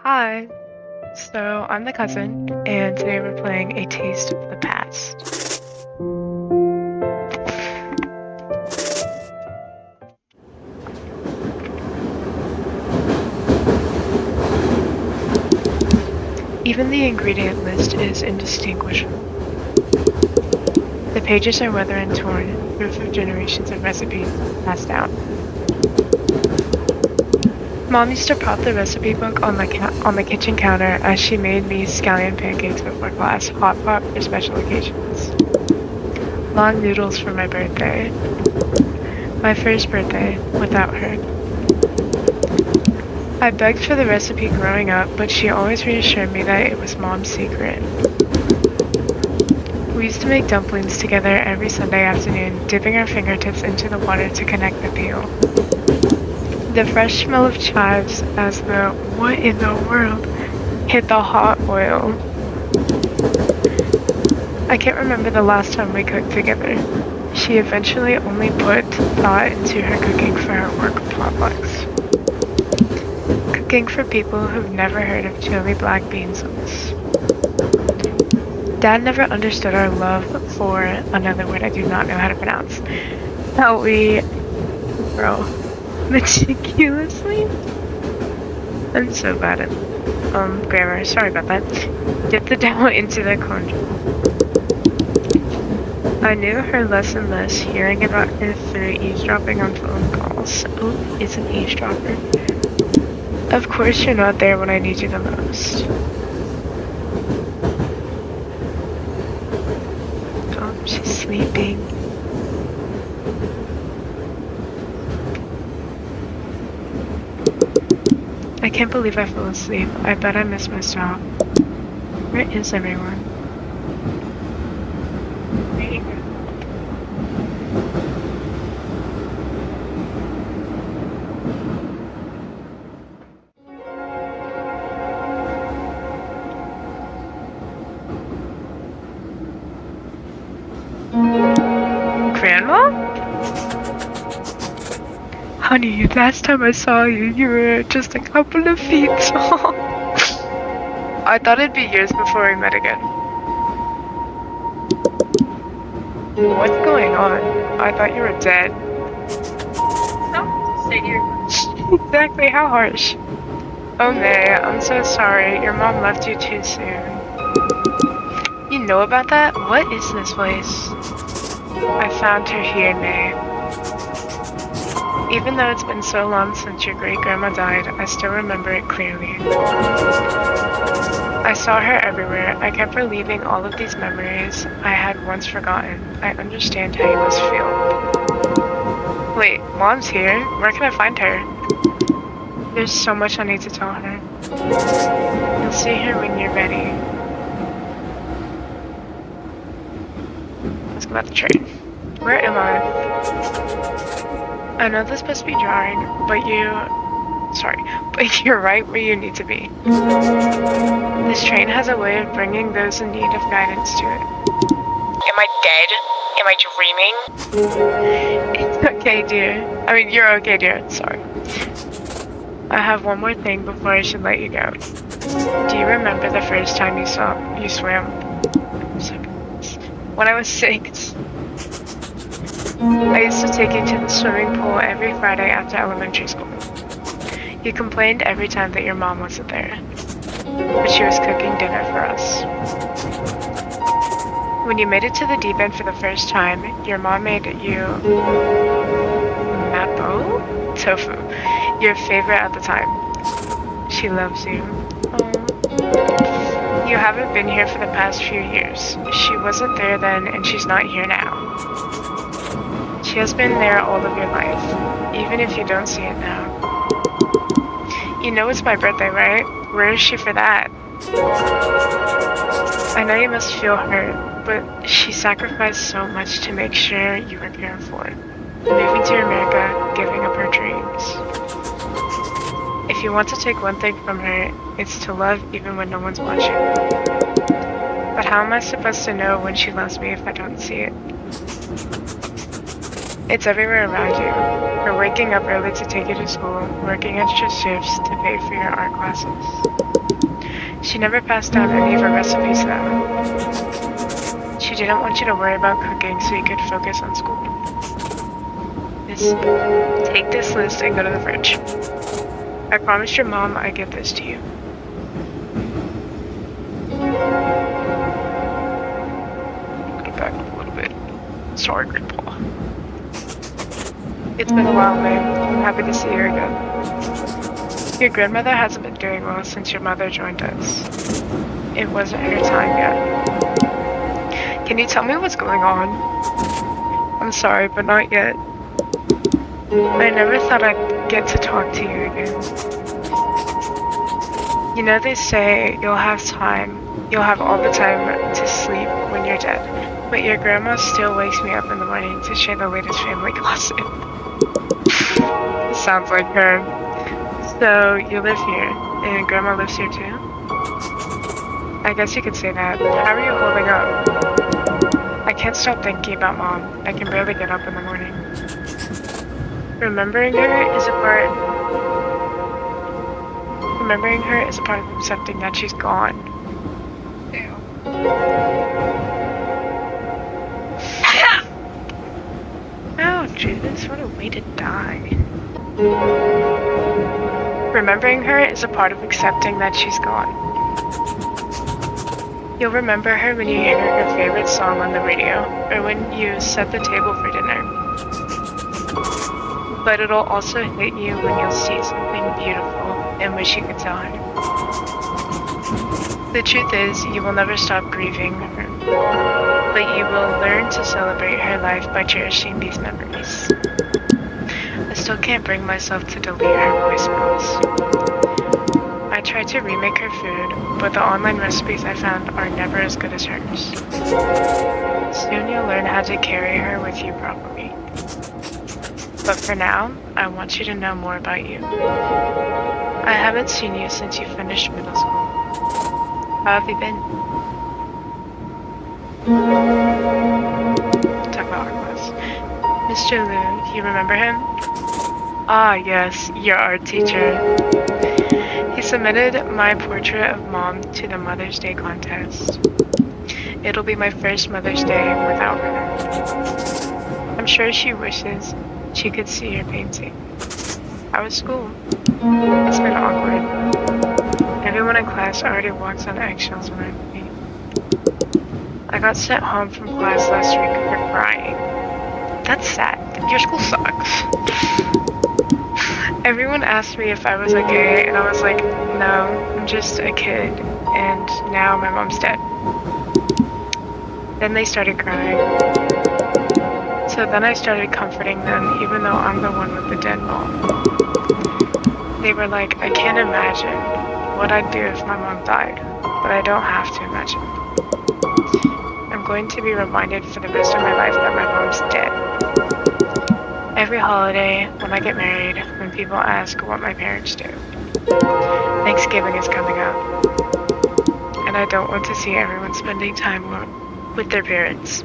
Hi, so I'm the cousin, and today we're playing A Taste of the Past. Even the ingredient list is indistinguishable. The pages are weather and torn, proof of generations of recipes passed down. Mom used to prop the recipe book on the kitchen counter as she made me scallion pancakes before class, hot pot for special occasions. Long noodles for my birthday. My first birthday without her. I begged for the recipe growing up, but she always reassured me that it was Mom's secret. We used to make dumplings together every Sunday afternoon, dipping our fingertips into the water to connect the peel. The fresh smell of chives as the "what in the world" hit the hot oil. I can't remember the last time we cooked together. She eventually only put thought into her cooking for her work potlucks. Cooking for people who've never heard of chili black bean sauce. Dad never understood our love for another word I do not know how to pronounce. How we grow meticulously. I'm so bad at grammar. Sorry about that. Dip the dough into the congeal. I knew her less and less, hearing about her through eavesdropping on phone calls. Oh, it's an eavesdropper. Of course you're not there when I need you the most. Oh, she's sleeping. I can't believe I fell asleep. I bet I missed my stop. Where is everyone? Grandma? Honey, last time I saw you, you were just a couple of feet tall. I thought it'd be years before we met again. What's going on? I thought you were dead. Oh, stay here. Exactly, how harsh. Oh May, I'm so sorry. Your mom left you too soon. You know about that? What is this place? I found her here, May. Even though it's been so long since your great-grandma died, I still remember it clearly. I saw her everywhere. I kept reliving all of these memories I had once forgotten. I understand how you must feel. Wait, Mom's here? Where can I find her? There's so much I need to tell her. You'll see her when you're ready. Let's go about the train. Where am I? I know this must be jarring, but you're right where you need to be. This train has a way of bringing those in need of guidance to it. Am I dead? Am I dreaming? It's okay, dear. I mean, you're okay, dear. Sorry. I have one more thing before I should let you go. Do you remember the first time you swam? When I was 6. I used to take you to the swimming pool every Friday after elementary school. You complained every time that your mom wasn't there, but she was cooking dinner for us. When you made it to the deep end for the first time, your mom made you mapo tofu, your favorite at the time. She loves you. Aww. You haven't been here for the past few years. She wasn't there then, and she's not here now. She has been there all of your life, even if you don't see it now. You know it's my birthday, right? Where is she for that? I know you must feel hurt, but she sacrificed so much to make sure you were cared for. Moving to America, giving up her dreams. If you want to take one thing from her, it's to love even when no one's watching. But how am I supposed to know when she loves me if I don't see it? It's everywhere around you. You're waking up early to take you to school, working extra shifts to pay for your art classes. She never passed down any of her recipes though. She didn't want you to worry about cooking so you could focus on school. Just take this list and go to the fridge. I promised your mom I'd give this to you. Put it back a little bit. Sorry, Grandpa. It's been a while, May. I'm happy to see you again. Your grandmother hasn't been doing well since your mother joined us. It wasn't her time yet. Can you tell me what's going on? I'm sorry, but not yet. I never thought I'd get to talk to you again. You know they say you'll have all the time to sleep when you're dead, but your grandma still wakes me up in the morning to share the latest family gossip. Sounds like her. So you live here, and grandma lives here too? I guess you could say that. How are you holding up? I can't stop thinking about Mom. I can barely get up in the morning. Remembering her is a part of accepting that she's gone. Ew. Oh, Jesus, what a way to die. Remembering her is a part of accepting that she's gone. You'll remember her when you hear her favorite song on the radio, or when you set the table for dinner. But it'll also hit you when you'll see something beautiful and wish you could tell her. The truth is, you will never stop grieving her, but you will learn to celebrate her life by cherishing these memories. I still can't bring myself to delete her voicemails. I tried to remake her food, but the online recipes I found are never as good as hers. Soon you'll learn how to carry her with you properly. But for now, I want you to know more about you. I haven't seen you since you finished middle school. How have you been? Talk about art class. Mr. Liu, you remember him? Ah, yes, your art teacher. He submitted my portrait of Mom to the Mother's Day contest. It'll be my first Mother's Day without her. I'm sure she wishes she could see your painting. How was school? It's been awkward. Everyone in class already walks on eggshells around me. I got sent home from class last week for crying. That's sad. Your school sucks. Everyone asked me if I was okay, and I was like, no, I'm just a kid, and now my mom's dead. Then they started crying. So then I started comforting them, even though I'm the one with the dead mom. They were like, I can't imagine what I'd do if my mom died, but I don't have to imagine. I'm going to be reminded for the rest of my life that my mom's dead. Every holiday, when I get married, when people ask what my parents do. Thanksgiving is coming up, and I don't want to see everyone spending time with their parents.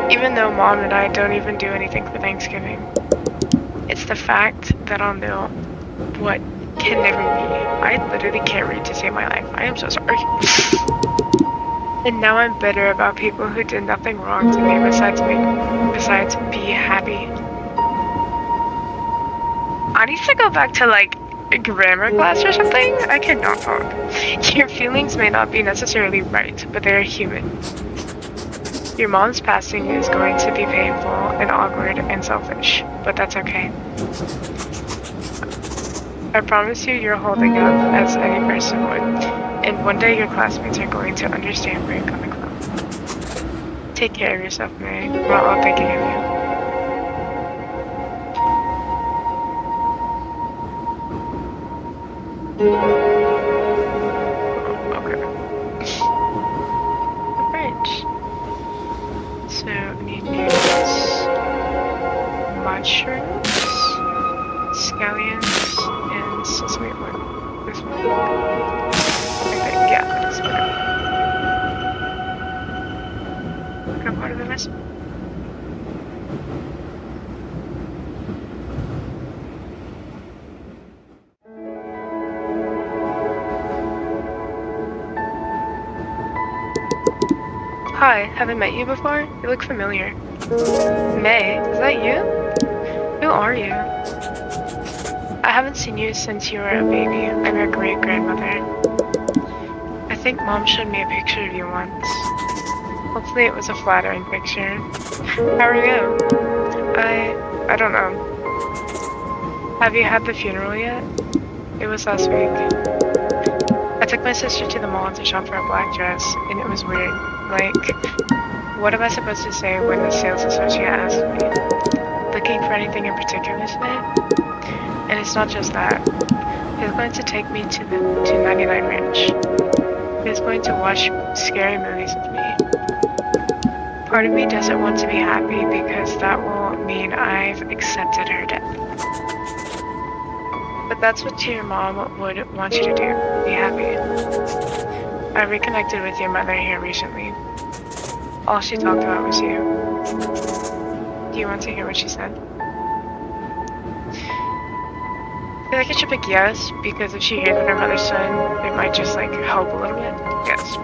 Even though Mom and I don't even do anything for Thanksgiving. It's the fact that I'll know what can never be. I literally can't read to save my life. I am so sorry. And now I'm bitter about people who did nothing wrong to me besides be happy. I need to go back to like grammar class or something. I cannot talk. Your feelings may not be necessarily right, but they are human. Your mom's passing is going to be painful and awkward and selfish, but that's okay. I promise you're holding up as any person would, and one day your classmates are going to understand where you're coming from. Take care of yourself, Mary. We're all thinking of you. Okay. The fridge. So, I need noodles, mushrooms, scallions, and sesame oil. This one? Okay, yeah, this one. Got part of the recipe. Hi, haven't met you before? You look familiar. May, is that you? Who are you? I haven't seen you since you were a baby. I'm your great-grandmother. I think Mom showed me a picture of you once. Hopefully it was a flattering picture. How are you? I don't know. Have you had the funeral yet? It was last week. I took my sister to the mall to shop for a black dress, and it was weird. Like, what am I supposed to say when the sales associate asks me? Looking for anything in particular today? And it's not just that. He's going to take me to 99 Ranch. He's going to watch scary movies with me. Part of me doesn't want to be happy because that will mean I've accepted her death. But that's what your mom would want you to do. Be happy. I reconnected with your mother here recently. All she talked about was you. Do you want to hear what she said? I feel like I should pick yes, because if she hears that her mother's son, it might just like help a little bit. Yes.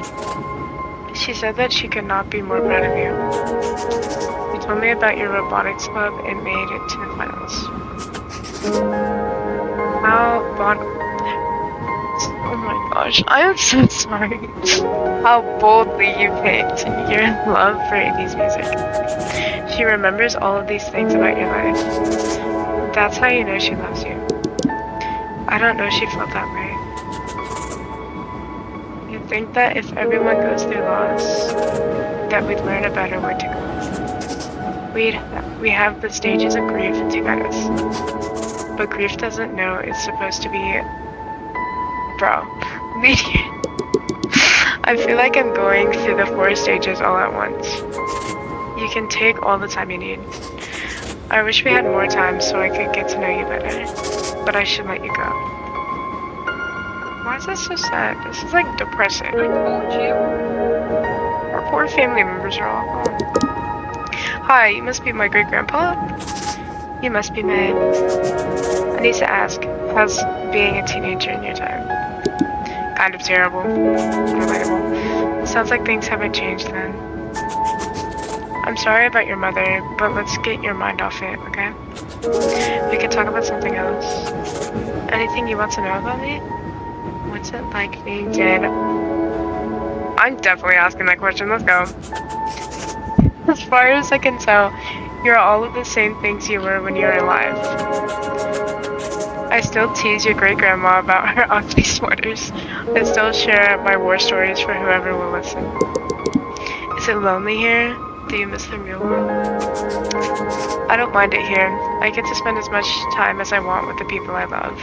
She said that she could not be more proud of you. You told me about your robotics club and made it to the finals. Oh my gosh, I am so sorry. How boldly you picked your love for 80s music. She remembers all of these things about your life. That's how you know she loves you. I don't know she felt that way. You'd think that if everyone goes through loss, that we'd learn a better way to go. We have the stages of grief to guide us. But grief doesn't know it's supposed to be... Bro. I feel like I'm going through the 4 stages all at once. You can take all the time you need. I wish we had more time so I could get to know you better. But I should let you go. Why is this so sad? This is like depressing. I told you. Our poor family members are all gone. Hi, you must be my great-grandpa? You must be May. I need to ask, how's being a teenager in your time? Kind of terrible. Relatable. Sounds like things haven't changed then. I'm sorry about your mother, but let's get your mind off it, okay? We can talk about something else. Anything you want to know about me? What's it like being dead? I'm definitely asking that question, let's go. As far as I can tell, you're all of the same things you were when you were alive. I still tease your great-grandma about her ugly sweaters. I still share my war stories for whoever will listen. Is it lonely here? Do you miss the real world? I don't mind it here. I get to spend as much time as I want with the people I love.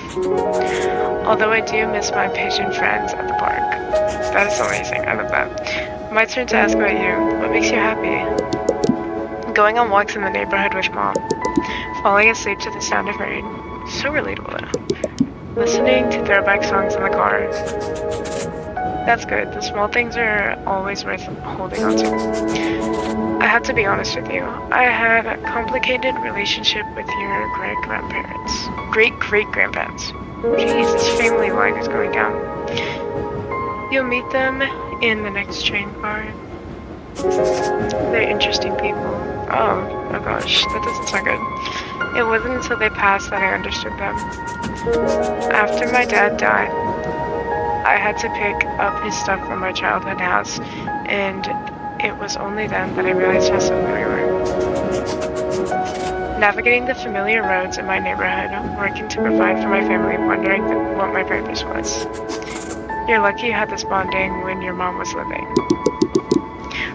Although I do miss my pigeon friends at the park. That is amazing. I love that. My turn to ask about you. What makes you happy? Going on walks in the neighborhood with Mom. Falling asleep to the sound of rain. So relatable though. Listening to throwback songs in the car. That's good. The small things are always worth holding on to. I have to be honest with you. I had a complicated relationship with your great-grandparents. Great-great-grandparents. Jeez, this family line is going down. You'll meet them in the next train car. They're interesting people. Oh gosh, that doesn't sound good. It wasn't until they passed that I understood them. After my dad died, I had to pick up his stuff from my childhood house, and it was only then that I realized how similar we were. Navigating the familiar roads in my neighborhood, working to provide for my family, wondering what my purpose was. You're lucky you had this bonding when your mom was living.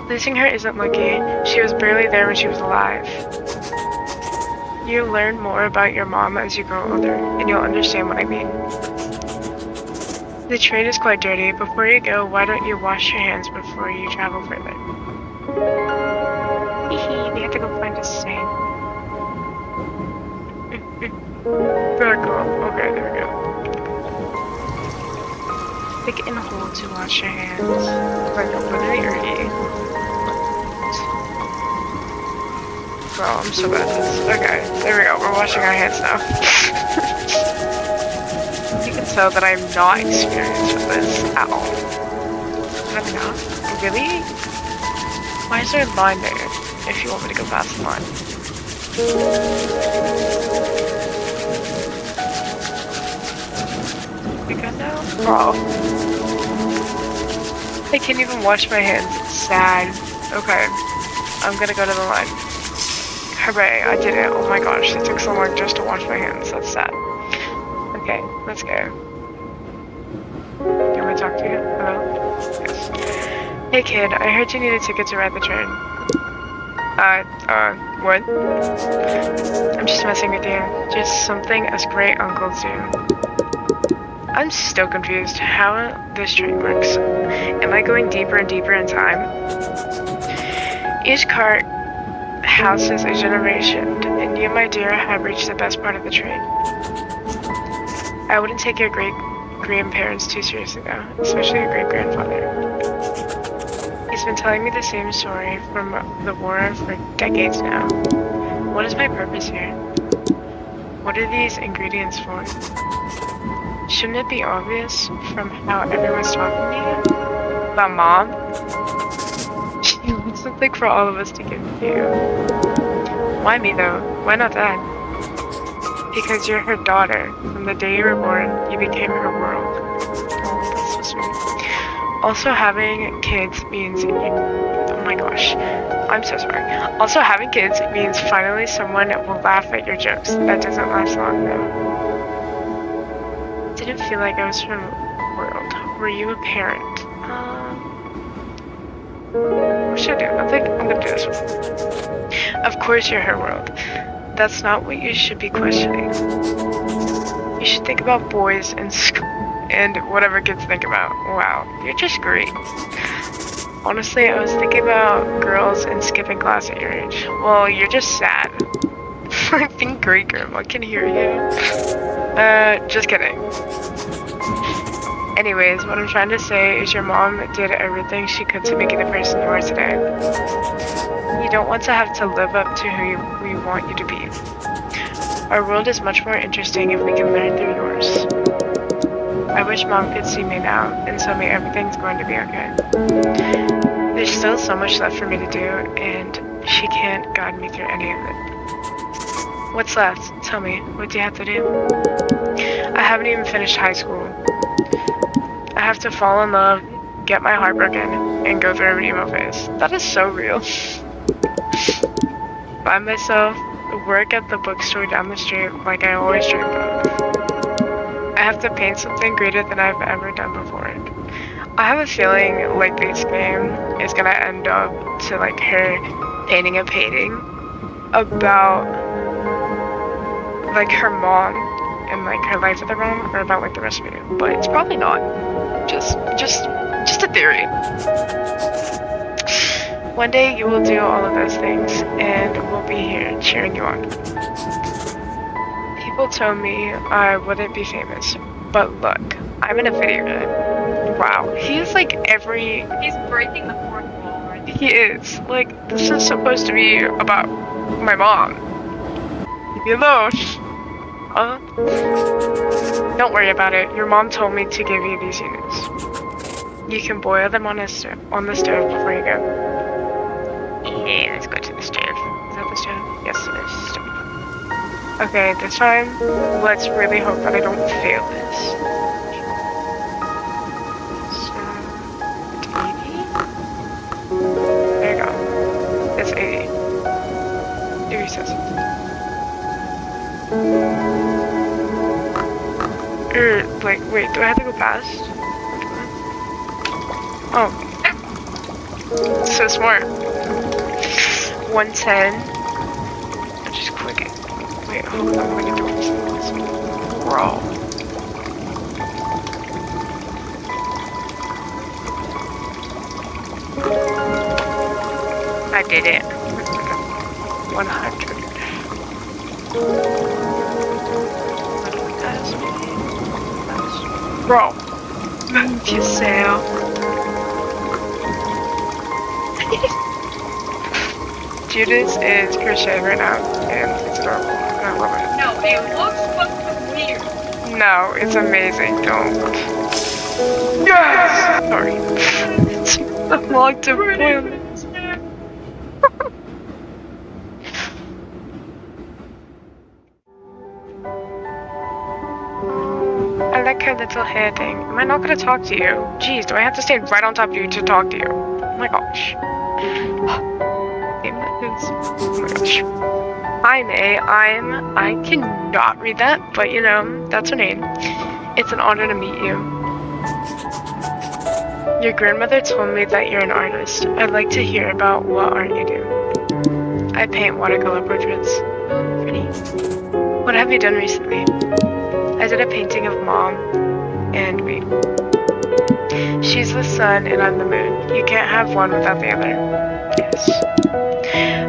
Losing her isn't lucky. She was barely there when she was alive. You learn more about your mom as you grow older, and you'll understand what I mean. The train is quite dirty. Before you go, why don't you wash your hands before you travel further? Hehe, we have to go find a sink. Very cool. Okay, there we go. Pick and hold to wash your hands. Like, literally dirty. Bro, I'm so bad at this. Okay, there we go. We're washing our hands now. You can tell that I'm not experienced with this at all. I'm not? Really? Why is there a line there if you want me to go past the line? You good now? Bro. I can't even wash my hands. It's sad. Okay. I'm gonna go to the line. Hooray, I did it. Oh my gosh, it took so long just to wash my hands. That's sad. Okay, let's go. Do you want me to talk to you? Hello? Yes. Hey kid, I heard you need a ticket to ride the train. What? I'm just messing with you. Just something us great uncles do. I'm still confused how this train works. Am I going deeper and deeper in time? Each cart houses a generation, and you, my dear, have reached the best part of the train. I wouldn't take your great-grandparents too seriously though, especially your great-grandfather. He's been telling me the same story from the war for decades now. What is my purpose here? What are these ingredients for? Shouldn't it be obvious from how everyone's talking to you? About Mom? She wants something for all of us to give to you. Why me though? Why not Dad? Because you're her daughter. From the day you were born, you became her world. Oh, that's so sweet. Also, having kids means oh my gosh, I'm so sorry. Also, having kids means finally someone will laugh at your jokes. That doesn't last long though. Didn't feel like I was from the world. Were you a parent? What should I do? I think I'm gonna do this one. Of course you're her world. That's not what you should be questioning. You should think about boys and and whatever kids think about. Wow, you're just great. Honestly, I was thinking about girls and skipping class at your age. Well, you're just sad. I've been great, Grandma. I can hear you. Just kidding. Anyways, what I'm trying to say is your mom did everything she could to make you the person you are today. You don't want to have to live up to who we want you to be. Our world is much more interesting if we can learn through yours. I wish Mom could see me now and tell me everything's going to be okay. There's still so much left for me to do, and she can't guide me through any of it. What's left? Tell me, what do you have to do? I haven't even finished high school. I have to fall in love, get my heart broken, and go through an emo phase. That is so real. By myself, work at the bookstore down the street like I always dreamed of. I have to paint something greater than I've ever done before. I have a feeling like this game is gonna end up to like her painting a painting about like her mom and like her life with her mom, or about like the rest of you, but it's probably not. Just a theory. One day you will do all of those things, and we'll be here cheering you on. People told me I wouldn't be famous, but look, I'm in a video game. Wow, he's like he's breaking the fourth wall, right? He is. Like, this is supposed to be about my mom. Leave me alone. Don't worry about it. Your mom told me to give you these units. You can boil them on the stove before you go. Yeah, let's go to the stove. Is that the stove? Yes, it is the stove. Okay, this time, let's really hope that I don't fail this. So, it's 80. There you go. It's 80. Do recess. Like, wait, do I have to go past? Oh. So smart. 110. I'll just click it. Wait, hold on, I'm gonna do this. Bro. I did it. 100. Bro, you sail. Judas is crocheting right now, and it's adorable. I love it. No, it looks fucking weird. No, it's amazing. Don't. Yes! Sorry. It's a long to point. her little hair thing. Am I not gonna talk to you? Jeez, do I have to stand right on top of you to talk to you? Oh my gosh. Oh my gosh. Hi, May. I cannot read that, but you know, that's her name. It's an honor to meet you. Your grandmother told me that you're an artist. I'd like to hear about what art you do. I paint watercolor portraits. Pretty. What have you done recently? I did a painting of Mom and me. She's the sun and I'm the moon. You can't have one without the other. Yes.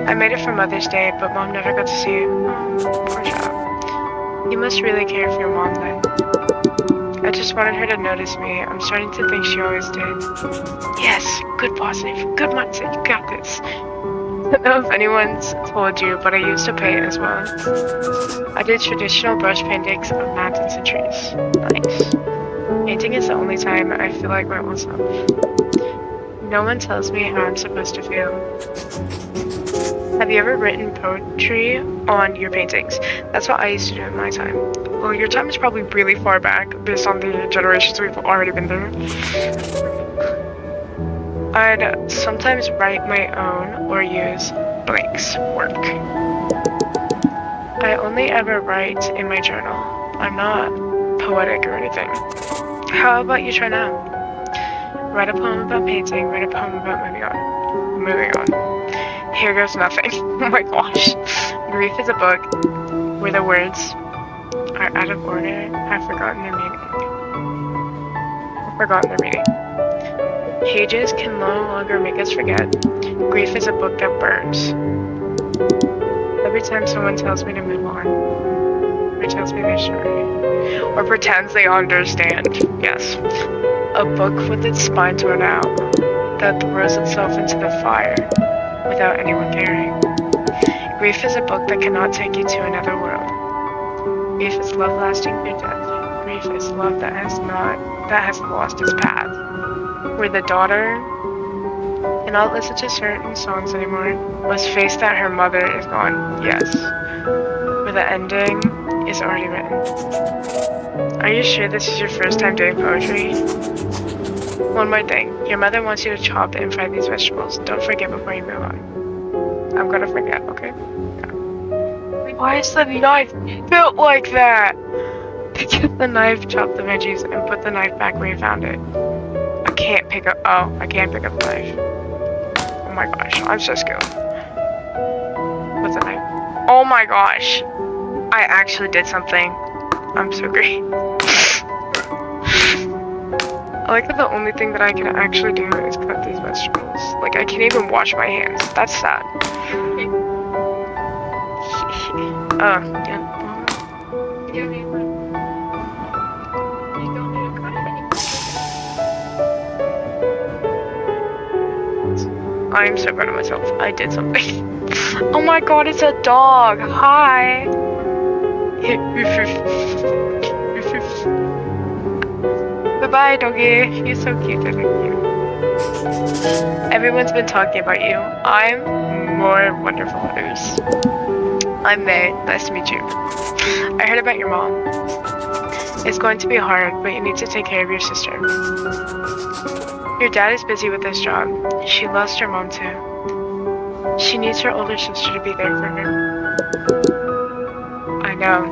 I made it for Mother's Day, but Mom never got to see it. Oh, poor child. You must really care for your mom then. I just wanted her to notice me. I'm starting to think she always did. Yes, good positive. Good mindset. You got this. I don't know if anyone's told you, but I used to paint as well. I did traditional brush paintings of mountains and trees. Nice. Painting is the only time I feel like my own self. No one tells me how I'm supposed to feel. Have you ever written poetry on your paintings? That's what I used to do in my time. Well, your time is probably really far back based on the generations we've already been through. I'd sometimes write my own or use blanks work. I only ever write in my journal. I'm not poetic or anything. How about you try now? Write a poem about painting, write a poem about moving on. Here goes nothing. Oh my gosh. Grief is a book where the words are out of order. I've forgotten their meaning. Pages can no longer make us forget. Grief is a book that burns. Every time someone tells me to move on, or tells me they're sorry, or pretends they understand, yes. A book with its spine torn out, that throws itself into the fire without anyone caring. Grief is a book that cannot take you to another world. Grief is love lasting through death. Grief is love that has lost its path. Where the daughter cannot listen to certain songs anymore, must face that her mother is gone. Yes. Where the ending is already written. Are you sure this is your first time doing poetry? One more thing. Your mother wants you to chop and fry these vegetables. Don't forget before you move on. I'm gonna forget, okay? Yeah. Why is the knife built like that? Pick up the knife, chop the veggies, and put the knife back where you found it. I can't pick up the knife. Oh my gosh, I'm so skilled. What's the knife? Oh my gosh. I actually did something. I'm so great. I like that the only thing that I can actually do is cut these vegetables. Like, I can't even wash my hands. That's sad. Yeah. I'm so proud of myself. I did something. Oh my god, it's a dog. Hi. Bye-bye, doggy. You're so cute. Thank you. Everyone's been talking about you. I'm more wonderful others. I'm May. Nice to meet you. I heard about your mom. It's going to be hard, but you need to take care of your sister. Your dad is busy with his job. She lost her mom too. She needs her older sister to be there for her. I know,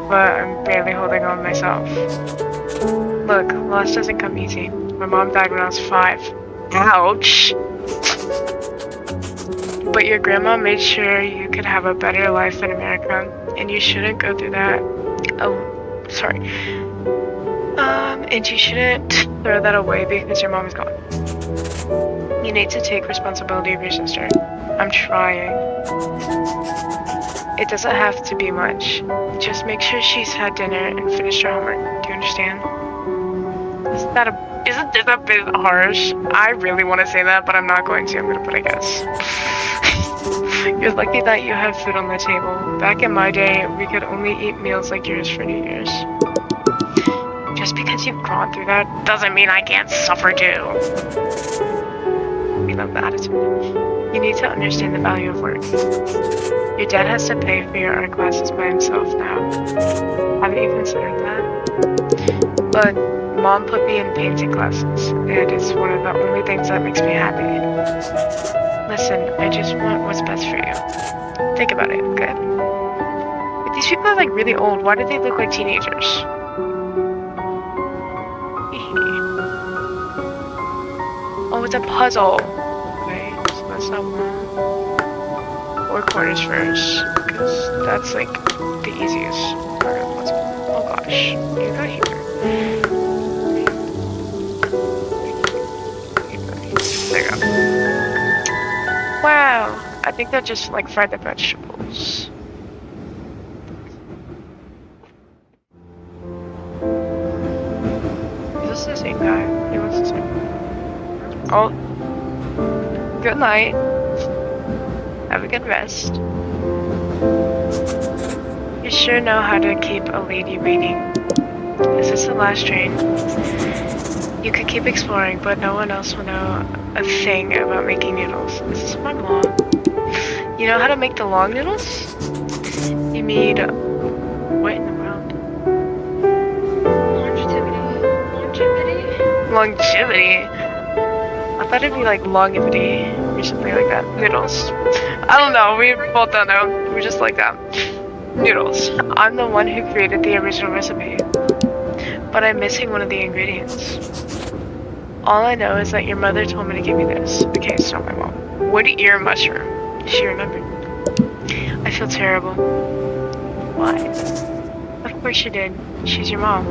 but I'm barely holding on myself. Look, loss doesn't come easy. My mom died when I was 5. Ouch! But your grandma made sure you could have a better life in America, and you shouldn't go through that. Oh, sorry. And you shouldn't throw that away because your mom is gone. You need to take responsibility of your sister. I'm trying. It doesn't have to be much. Just make sure she's had dinner and finished her homework. Do you understand? Isn't this a bit harsh? I really want to say that, but I'm not going to. I'm going to put I guess. You're lucky that you have food on the table. Back in my day, we could only eat meals like yours for New Year's. Just because you've gone through that doesn't mean I can't suffer too. We love the attitude. You need to understand the value of work. Your dad has to pay for your art classes by himself now. Haven't you considered that? But Mom put me in painting classes, and it's one of the only things that makes me happy. Listen, I just want what's best for you. Think about it, okay? But these people are like really old. Why do they look like teenagers? Oh, it's a puzzle. Okay, so that's not one. 4 corners first, because that's like the easiest part of the puzzle. Oh gosh, you got here. There you go. Wow, I think that just like fried the vegetables. Is this the same guy? He looks the same. Oh, good night. Have a good rest. You sure know how to keep a lady waiting. Is this the last train? You could keep exploring, but no one else will know a thing about making noodles. This is my mom. You know how to make the long noodles? You need... what in the world? Longevity? I thought it'd be like longevity or something like that. Noodles. I don't know, we both don't know. We just like that. Noodles. I'm the one who created the original recipe. But I'm missing one of the ingredients. All I know is that your mother told me to give you this. Okay, it's not my mom. Wood ear mushroom. She remembered. I feel terrible. Why? Of course she did. She's your mom.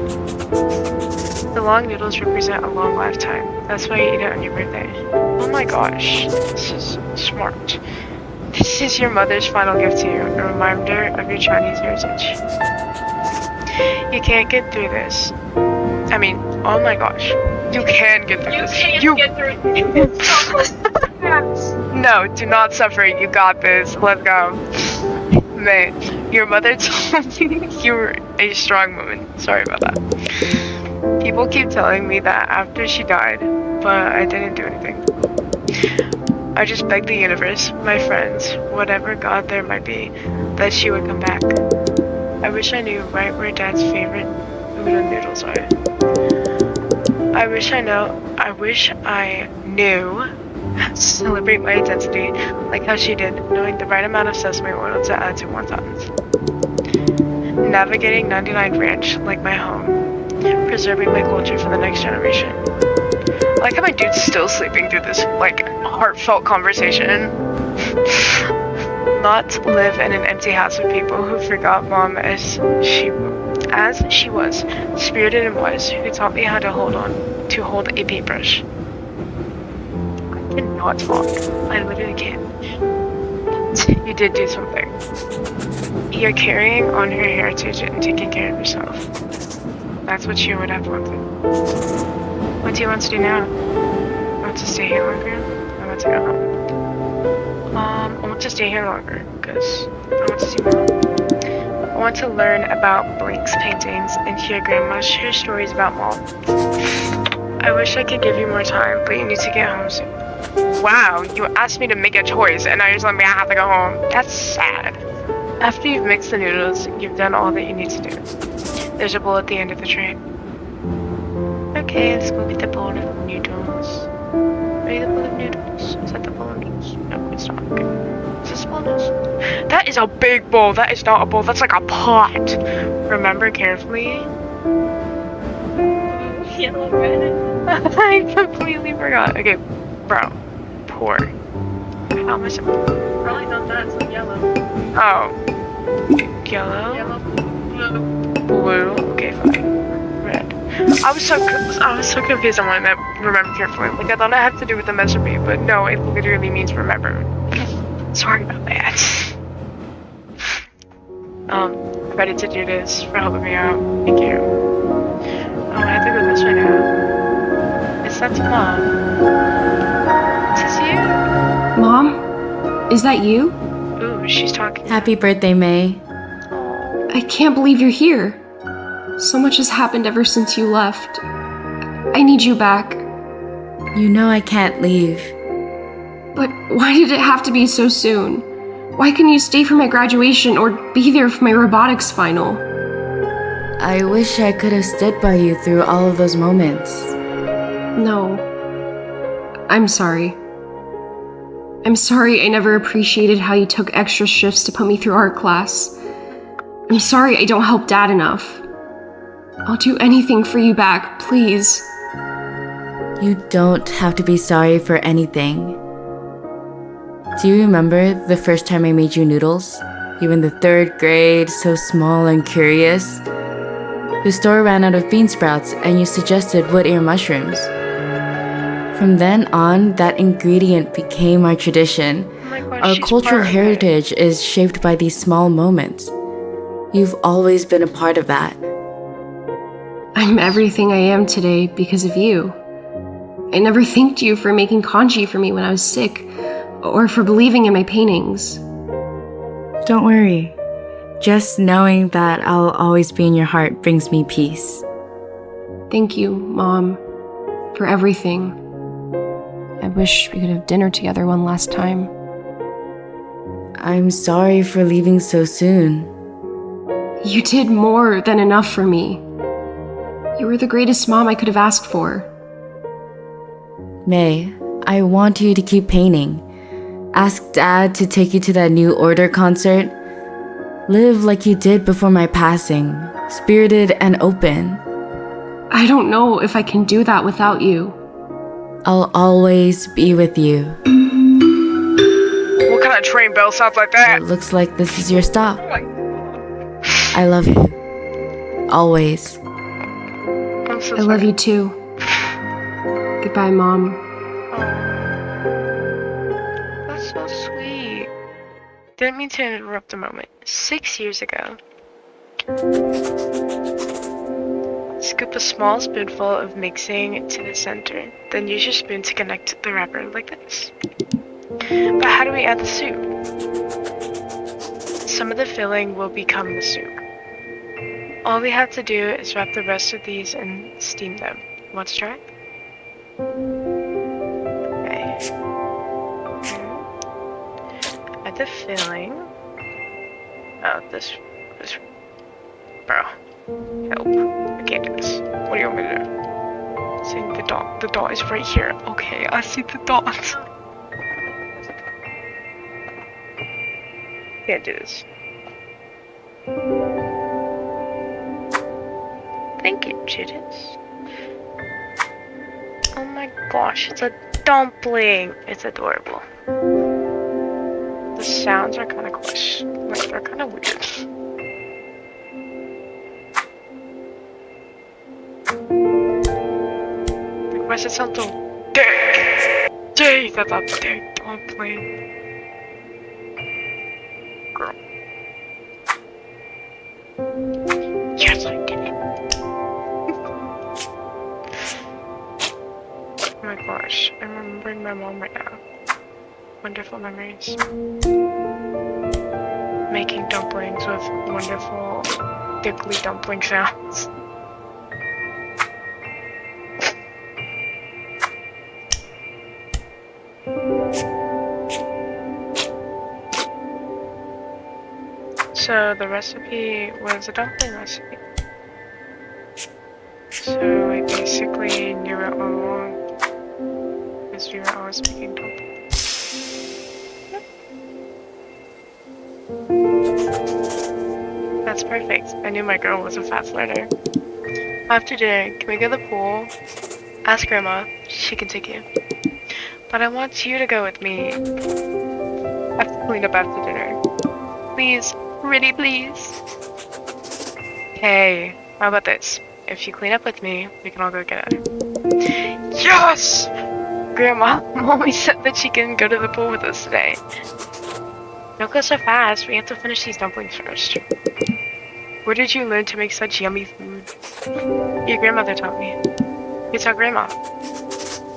The long noodles represent a long lifetime. That's why you eat it on your birthday. Oh my gosh. This is smart. This is your mother's final gift to you. A reminder of your Chinese heritage. You can't get through this. I mean, oh my gosh. You can get through this. You get through this. No, do not suffer. You got this. Let's go. Man, your mother told me you were a strong woman. Sorry about that. People keep telling me that after she died, but I didn't do anything. I just begged the universe, my friends, whatever God there might be, that she would come back. I wish I knew right where Dad's favorite udon noodles are. I wish I knew how to celebrate my identity like how she did, knowing the right amount of sesame oil to add to wontons. Navigating 99 Ranch like my home, preserving my culture for the next generation. I like how my dude's still sleeping through this, like, heartfelt conversation. Not to live in an empty house with people who forgot Mom as she was, spirited and wise, who taught me how to hold a paintbrush. I cannot talk. I literally can't. You did do something. You're carrying on her heritage and taking care of yourself. That's what you would have wanted. What do you want to do now? I want to stay here longer? I want to go home. I want to stay here longer, because I want to see Mom. I want to learn about Blink's paintings and hear Grandma share stories about Mom. I wish I could give you more time, but you need to get home soon. Wow, you asked me to make a choice, and now you're telling me I have to go home. That's sad. After you've mixed the noodles, you've done all that you need to do. There's a bowl at the end of the tray. Okay, let's go get the bowl of noodles. Ready, the bowl of noodles? Is that the bowl of noodles? No, it's not. Okay. Is this bowl of noodles? That is a big bowl. That is not a bowl. That's like a pot. Remember carefully. Yellow red. I completely forgot. Okay, bro. Pour. How much? Probably not that, so yellow. Oh. Yellow? Yellow. Blue. Blue. Okay, fine. Red. I was so confused on when I remember carefully. Like, I thought it had to do with the measurement, but no, it literally means remember. Sorry about that. Ready to do this for helping me out. Thank you. Oh, I have to go this way now. Is that Mom? Is this you? Mom? Is that you? Ooh, she's talking. Happy birthday, May. I can't believe you're here. So much has happened ever since you left. I need you back. You know I can't leave. But why did it have to be so soon? Why couldn't you stay for my graduation or be there for my robotics final? I wish I could have stood by you through all of those moments. No. I'm sorry. I'm sorry I never appreciated how you took extra shifts to put me through art class. I'm sorry I don't help Dad enough. I'll do anything for you back, please. You don't have to be sorry for anything. Do you remember the first time I made you noodles? You were in the 3rd grade, so small and curious. The store ran out of bean sprouts and you suggested wood ear mushrooms. From then on, that ingredient became our tradition. Oh my gosh, Our she's cultural part of it. heritage is shaped by these small moments. You've always been a part of that. I'm everything I am today because of you. I never thanked you for making kanji for me when I was sick, or for believing in my paintings. Don't worry. Just knowing that I'll always be in your heart brings me peace. Thank you, Mom, for everything. I wish we could have dinner together one last time. I'm sorry for leaving so soon. You did more than enough for me. You were the greatest mom I could have asked for. May, I want you to keep painting. Ask Dad to take you to that New Order concert. Live like you did before my passing, spirited and open. I don't know if I can do that without you. I'll always be with you. What kind of train bell sounds like It that? looks like this is your stop. Oh my- I love you. Always. I'm so I love you too. Goodbye, Mom. That's so sweet. Didn't mean to interrupt a moment. 6 years ago. Scoop a small spoonful of mixing to the center. Then use your spoon to connect the wrapper like this. But how do we add the soup? Some of the filling will become the soup. All we have to do is wrap the rest of these and steam them. Want to try? Okay. Add the filling. Oh, this, bro. Help. I can't do this. What do you want me to do? See the dot. The dot is right here. Okay, I see the dot. Can't do this. Thank you, Judas. Oh my gosh, it's a dumpling. It's adorable. The sounds are kind of like they're kind of weird. Like, why does it sound so dick? Jay, that's a dick dumpling. Girl. Yes, I did it. Oh my gosh, I'm remembering my mom right now. Wonderful memories. Making dumplings with wonderful dickly dumpling sounds. So the recipe was a dumpling recipe. So I basically knew it all along because we were always making dumplings. Yep. That's perfect. I knew my girl was a fast learner. After dinner, can we go to the pool? Ask Grandma. She can take you. But I want you to go with me. I have to clean up after dinner. Please. Really, please. Hey, how about this? If you clean up with me, we can all go get it. Yes! Grandma, Mommy said that she can go to the pool with us today. Don't go so fast. We have to finish these dumplings first. Where did you learn to make such yummy food? Your grandmother taught me. You taught Grandma.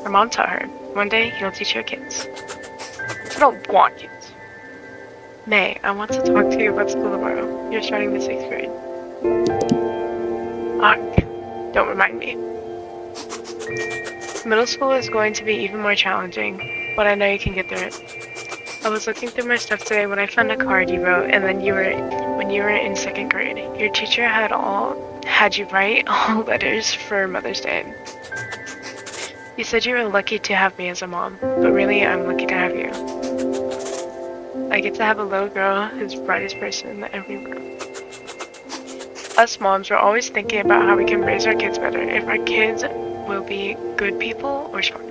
Her mom taught her. One day, you'll teach your kids. I don't want kids. May, I want to talk to you about school tomorrow. You're starting the 6th grade. Ugh, don't remind me. Middle school is going to be even more challenging, but I know you can get through it. I was looking through my stuff today when I found a card you wrote, and then when you were in 2nd grade. Your teacher had had you write all letters for Mother's Day. You said you were lucky to have me as a mom, but really I'm lucky to have you. I get to have a little girl who's the brightest person in every room. Us moms are always thinking about how we can raise our kids better, if our kids will be good people or smart.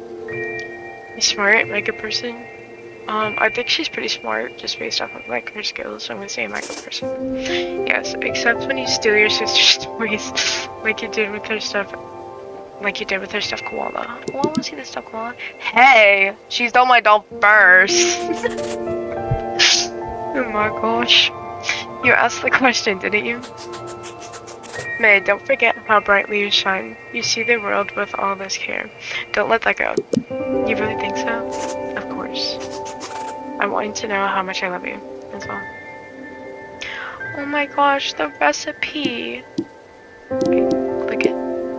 Smart, like a person. I think she's pretty smart, just based off of like her skills. So I'm gonna say like a person. Yes, except when you steal your sister's toys, like you did with her stuff, stuffed koala. Oh, I want to see the stuffed koala. Hey, she stole my doll first. Oh my gosh, you asked the question, didn't you? May, don't forget how brightly you shine. You see the world with all this care. Don't let that go. You really think so? Of course. I want you to know how much I love you, as well. Oh my gosh, the recipe! Wait, look at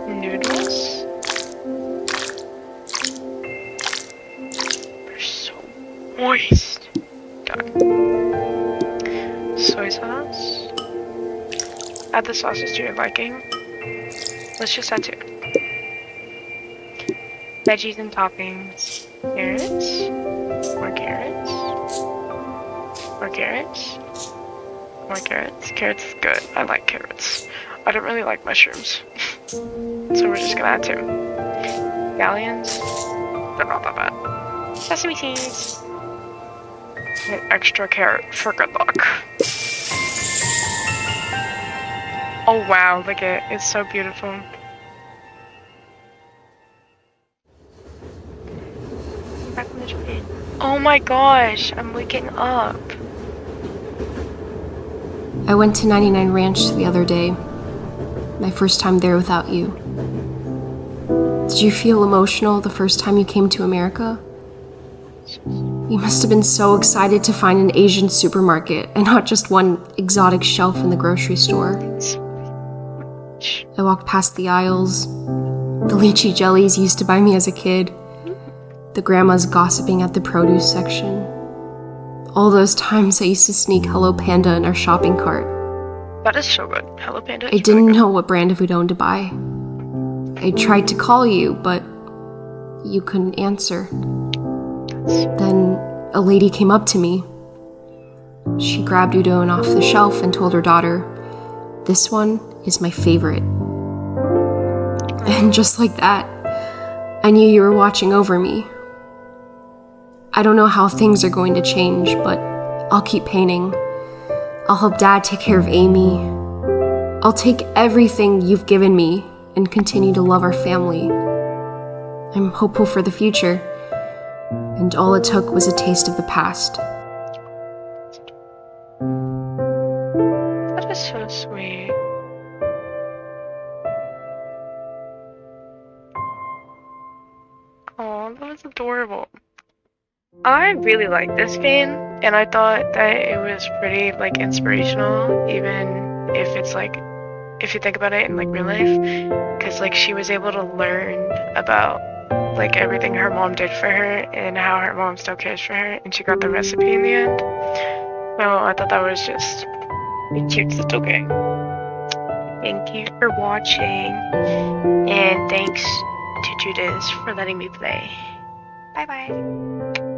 noodles. They're so moist. Done. Soy sauce. Add the sauces to your liking. Let's just add 2. Veggies and toppings. Carrots. More carrots. More carrots. More carrots. Carrots is good. I like carrots. I don't really like mushrooms. So we're just gonna add 2. Scallions. They're not that bad. Sesame seeds. And extra carrot for good luck. Oh wow, look at it. It's so beautiful. Oh my gosh, I'm waking up. I went to 99 Ranch the other day. My first time there without you. Did you feel emotional the first time you came to America? You must have been so excited to find an Asian supermarket and not just one exotic shelf in the grocery store. I walked past the aisles, the lychee jellies you used to buy me as a kid, the grandmas gossiping at the produce section. All those times I used to sneak Hello Panda in our shopping cart. That is so good. Hello Panda. I didn't know what brand of udon to buy. I tried to call you, but you couldn't answer. Then a lady came up to me. She grabbed udon off the shelf and told her daughter, "This one is my favorite." And just like that, I knew you were watching over me. I don't know how things are going to change, but I'll keep painting. I'll help Dad take care of Amy. I'll take everything you've given me and continue to love our family. I'm hopeful for the future, and all it took was a taste of the past. That is so sweet. Oh, that was adorable. I really liked this game, and I thought that it was pretty like inspirational, even if it's like, if you think about it in like real life, because like she was able to learn about like everything her mom did for her and how her mom still cares for her, and she got the recipe in the end. So I thought that was just a cute little game. Thank you for watching, and thanks to Judas for letting me play. Bye bye.